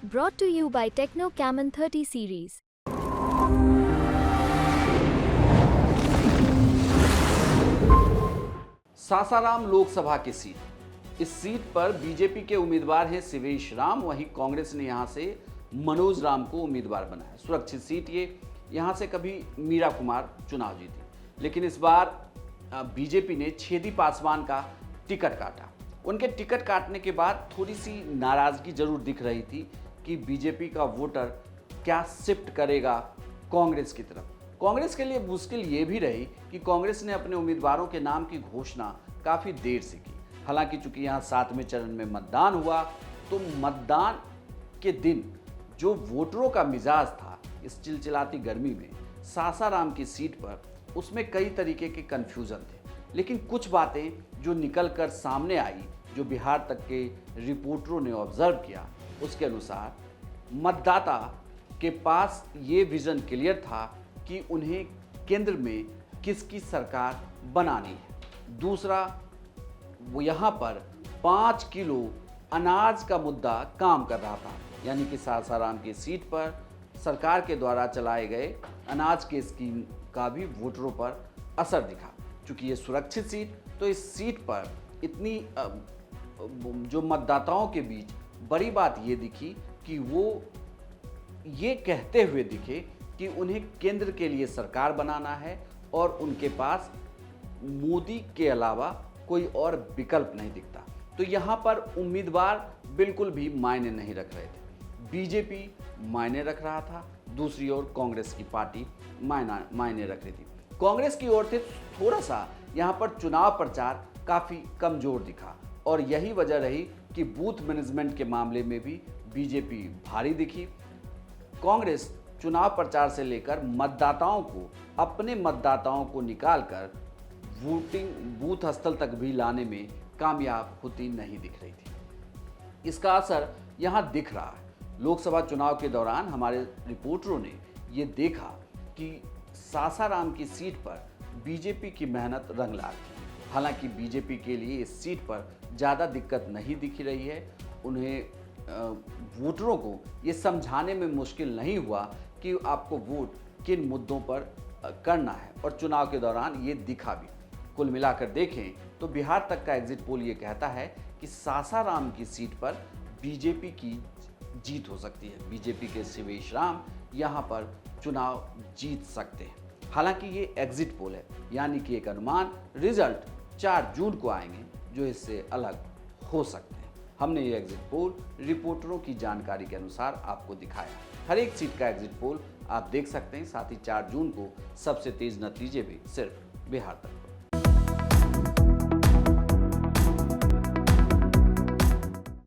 Brought to you by Techno Camon 30 series. Sasaram Lok Sabha की seat. इस seat पर बीजेपी के उम्मीदवार हैं शिवेश राम, वहीं कांग्रेस ने यहां से मनोज राम को उम्मीदवार बनाया। सुरक्षित सीट ये, यहां से कभी मीरा कुमार चुनाव जीती, लेकिन इस बार बीजेपी ने छेदी पासवान का टिकट काटा। उनके टिकट काटने के बाद थोड़ी सी नाराजगी जरूर दिख रही थी कि बीजेपी का वोटर क्या शिफ्ट करेगा कांग्रेस की तरफ। कांग्रेस के लिए मुश्किल ये भी रही कि कांग्रेस ने अपने उम्मीदवारों के नाम की घोषणा काफ़ी देर से की। हालांकि चूंकि यहाँ 7वें चरण में मतदान हुआ, तो मतदान के दिन जो वोटरों का मिजाज था इस चिलचिलाती गर्मी में सासाराम की सीट पर, उसमें कई तरीके के कन्फ्यूज़न थे। लेकिन कुछ बातें जो निकल कर सामने आई, जो बिहार तक के रिपोर्टरों ने ऑब्जर्व किया, उसके अनुसार मतदाता के पास ये विज़न क्लियर था कि उन्हें केंद्र में किसकी सरकार बनानी है। दूसरा, वो यहाँ पर 5 किलो अनाज का मुद्दा काम कर रहा था, यानी कि सासाराम की सीट पर सरकार के द्वारा चलाए गए अनाज के स्कीम का भी वोटरों पर असर दिखा। चूँकि ये सुरक्षित सीट, तो इस सीट पर इतनी जो मतदाताओं के बीच बड़ी बात ये दिखी कि वो ये कहते हुए दिखे कि उन्हें केंद्र के लिए सरकार बनाना है और उनके पास मोदी के अलावा कोई और विकल्प नहीं दिखता। तो यहाँ पर उम्मीदवार बिल्कुल भी मायने नहीं रख रहे थे। बीजेपी मायने रख रहा था, दूसरी ओर कांग्रेस की पार्टी मायने रख रही थी। कांग्रेस की ओर से थोड़ा सा यहाँ पर चुनाव प्रचार काफ़ी कमज़ोर दिखा, और यही वजह रही कि बूथ मैनेजमेंट के मामले में भी बीजेपी भारी दिखी। कांग्रेस चुनाव प्रचार से लेकर मतदाताओं को, अपने मतदाताओं को निकालकर वोटिंग बूथ स्थल तक भी लाने में कामयाब होती नहीं दिख रही थी। इसका असर यहाँ दिख रहा है। लोकसभा चुनाव के दौरान हमारे रिपोर्टरों ने ये देखा कि सासाराम की सीट पर बीजेपी की मेहनत रंग लाई थी। हालांकि बीजेपी के लिए इस सीट पर ज़्यादा दिक्कत नहीं दिख रही है। उन्हें वोटरों को ये समझाने में मुश्किल नहीं हुआ कि आपको वोट किन मुद्दों पर करना है, और चुनाव के दौरान ये दिखा भी। कुल मिलाकर देखें तो बिहार तक का एग्जिट पोल ये कहता है कि सासाराम की सीट पर बीजेपी की जीत हो सकती है। बीजेपी के शिवेश राम यहाँ पर चुनाव जीत सकते हैं। हालांकि ये एग्जिट पोल है, यानी कि एक अनुमान, रिजल्ट 4 जून को आएंगे जो इससे अलग हो सकते हैं। हमने ये एग्जिट पोल रिपोर्टरों की जानकारी के अनुसार आपको दिखाया। हर एक सीट का एग्जिट पोल आप देख सकते हैं। साथ ही 4 जून को सबसे तेज नतीजे भी सिर्फ बिहार तक।